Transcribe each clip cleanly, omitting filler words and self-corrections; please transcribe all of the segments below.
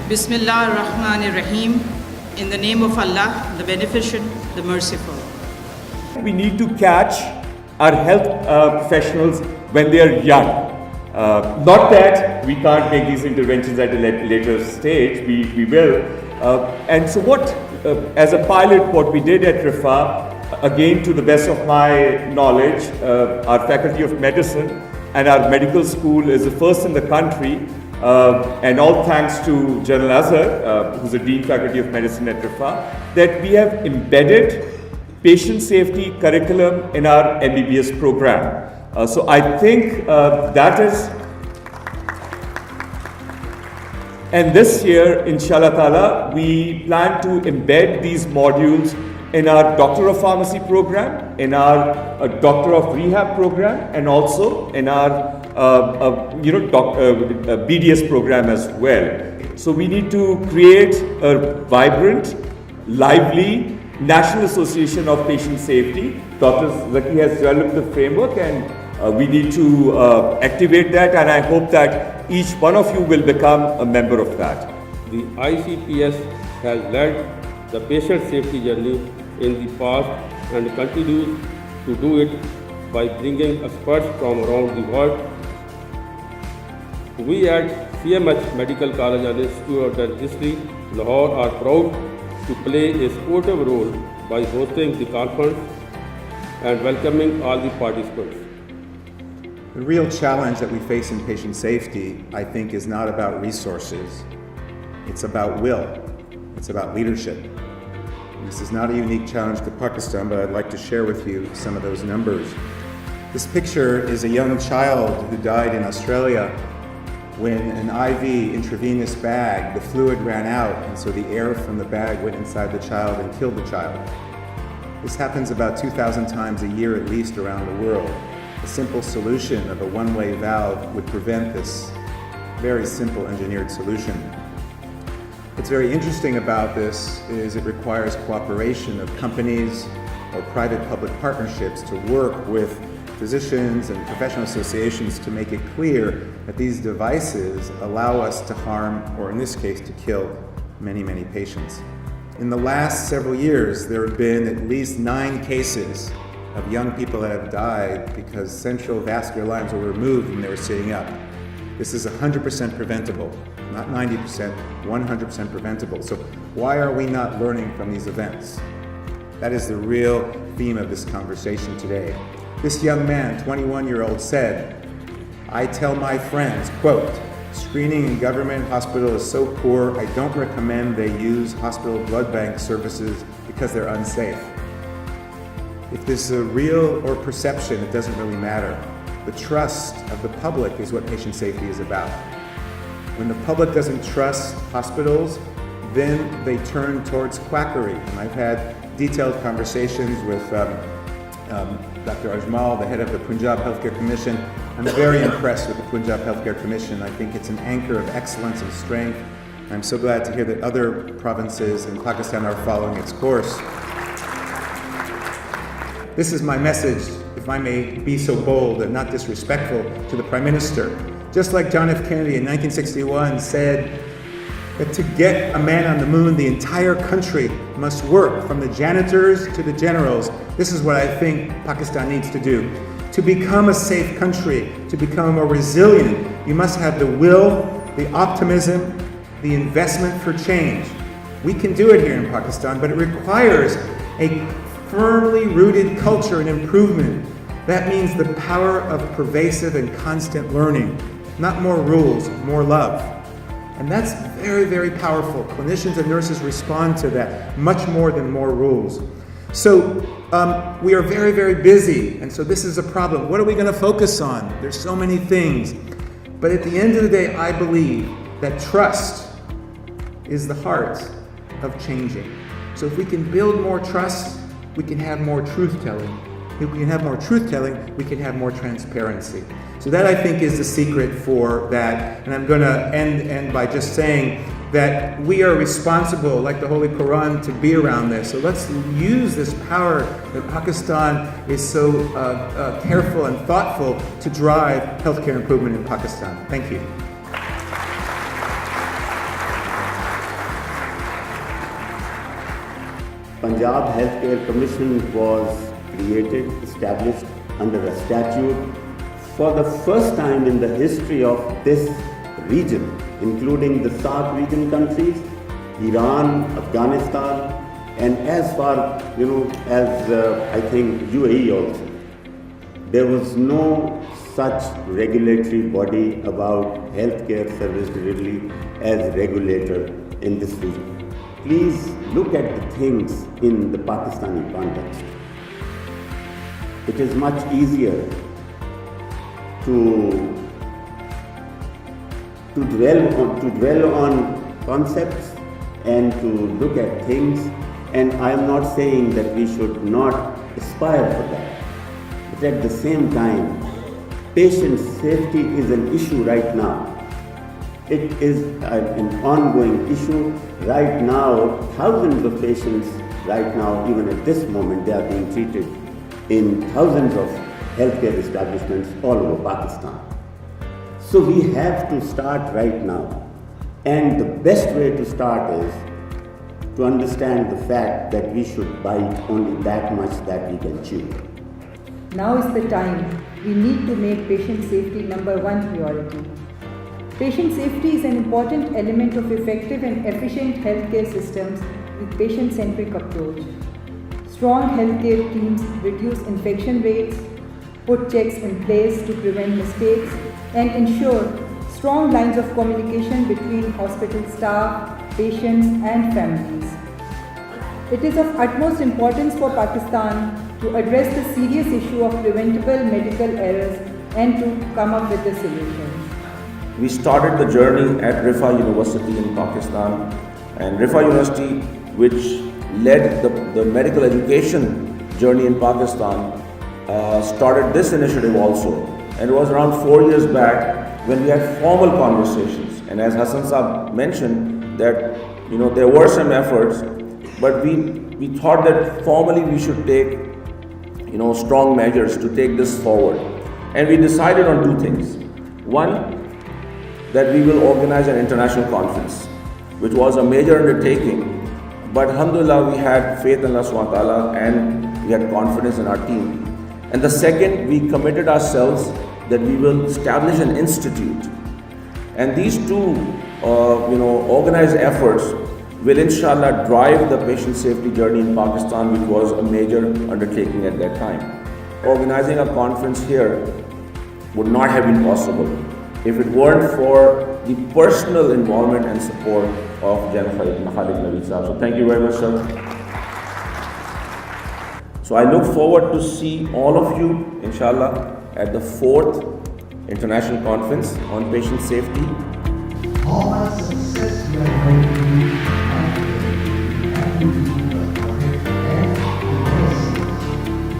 Bismillah ar-Rahman ar-Rahim. In the name of Allah, the Beneficent, the Merciful. We need to catch our health professionals when they are young. Not that we can't make these interventions at a later stage, we will. And so as a pilot, what we did at RIHIS, again to the best of my knowledge, our Faculty of Medicine and our medical school is the first in the country, and all thanks to General Azhar, who's the Dean Faculty of Medicine at RIHIS, that we have embedded patient safety curriculum in our MBBS program. So I think that is, and this year, inshallah ta'ala, we plan to embed these modules in our Doctor of Pharmacy program, in our Doctor of Rehab program, and also in our BDS program as well. So we need to create a vibrant, lively National Association of Patient Safety. Dr. Zaki has developed the framework, and we need to activate that, and I hope that each one of you will become a member of that. The ICPS has led the patient safety journey in the past and continues to do it by bringing experts from around the world. We at CMH Medical College and Institute of Dentistry, Lahore, are proud to play a supportive role by hosting the conference and welcoming all the participants. The real challenge that we face in patient safety, I think, is not about resources. It's about will. It's about leadership. This is not a unique challenge to Pakistan, but I'd like to share with you some of those numbers. This picture is a young child who died in Australia when an IV intravenous bag, the fluid ran out, and so the air from the bag went inside the child and killed the child. This happens about 2,000 times a year at least around the world. A simple solution of a one-way valve would prevent this very simple engineered solution. What's very interesting about this is it requires cooperation of companies or private-public partnerships to work with physicians and professional associations to make it clear that these devices allow us to harm, or in this case, to kill many, many patients. In the last several years, there have been at least 9 cases of young people that have died because central vascular lines were removed when they were sitting up. This is 100% preventable, not 90%, 100% preventable. So why are we not learning from these events? That is the real theme of this conversation today. This young man, 21-year-old, said, "I tell my friends, quote, screening in government hospital is so poor, I don't recommend they use hospital blood bank services because they're unsafe." If this is a real or perception, it doesn't really matter. The trust of the public is what patient safety is about. When the public doesn't trust hospitals, then they turn towards quackery. And I've had detailed conversations with Dr. Ajmal, the head of the Punjab Healthcare Commission. I'm very impressed with the Punjab Healthcare Commission. I think it's an anchor of excellence and strength. I'm so glad to hear that other provinces in Pakistan are following its course. This is my message, if I may be so bold and not disrespectful, to the Prime Minister. Just like John F. Kennedy in 1961 said that to get a man on the moon, the entire country must work, from the janitors to the generals. This is what I think Pakistan needs to do. To become a safe country, to become more resilient, you must have the will, the optimism, the investment for change. We can do it here in Pakistan, but it requires a firmly rooted culture and improvement. That means the power of pervasive and constant learning, not more rules, more love. And that's very, very powerful. Clinicians and nurses respond to that much more than more rules. So we are very, very busy, and so this is a problem. What are we going to focus on? There's so many things. But at the end of the day, I believe that trust is the heart of changing. So if we can build more trust, we can have more truth-telling. If we can have more truth-telling, we can have more transparency. So that, I think, is the secret for that. And I'm going to end by just saying that we are responsible, like the Holy Quran, to be around this. So let's use this power that Pakistan is so careful and thoughtful to drive healthcare improvement in Pakistan. Thank you. Punjab Healthcare Commission was created, established under a statute for the first time in the history of this region, including the SAARC region countries, Iran, Afghanistan, and as far as I think UAE also. There was no such regulatory body about healthcare service delivery as regulator in this region. Please look at the things in the Pakistani context. It is much easier to dwell on concepts and to look at things, and I am not saying that we should not aspire for that. But at the same time, patient safety is an issue right now. It is an ongoing issue. Right now, thousands of patients right now, even at this moment, they are being treated in thousands of healthcare establishments all over Pakistan. So we have to start right now. And the best way to start is to understand the fact that we should bite only that much that we can chew. Now is the time. We need to make patient safety number one priority. Patient safety is an important element of effective and efficient healthcare systems with patient-centric approach. Strong healthcare teams reduce infection rates, put checks in place to prevent mistakes, and ensure strong lines of communication between hospital staff, patients, and families. It is of utmost importance for Pakistan to address the serious issue of preventable medical errors and to come up with a solution. We started the journey at RIHIS University in Pakistan, and RIHIS University, which led the medical education journey in Pakistan, started this initiative also. And it was around 4 years back when we had formal conversations. And as Hassan Saab mentioned, that there were some efforts, but we thought that formally we should take strong measures to take this forward. And we decided on two things. One, that we will organize an international conference, which was a major undertaking, but alhamdulillah we had faith in Allah subhanahu wa ta'ala and we had confidence in our team. And the second, we committed ourselves that we will establish an institute. And these two organized efforts will inshallah drive the patient safety journey in Pakistan, which was a major undertaking at that time. Organizing a conference here would not have been possible if it weren't for the personal involvement and support of General Khalid Naveed Saab. So thank you very much, sir. So I look forward to see all of you, inshallah, at the 4th International Conference on Patient Safety. How much success we are going to be and to do the project and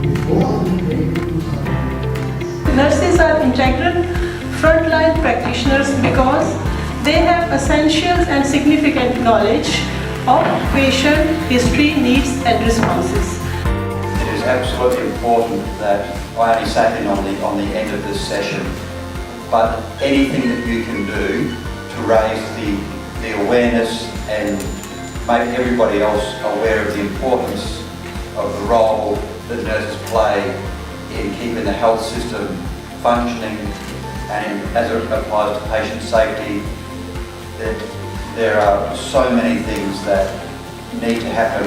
before we take it to something. Nurses are integral frontline practitioners because they have essential and significant knowledge of patient history, needs and responses. It is absolutely important that I only sat in on the end of this session, but anything that you can do to raise the awareness and make everybody else aware of the importance of the role that nurses play in keeping the health system functioning, and as it applies to patient safety, that there are so many things that need to happen.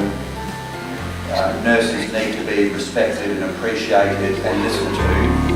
Nurses need to be respected and appreciated and listened to.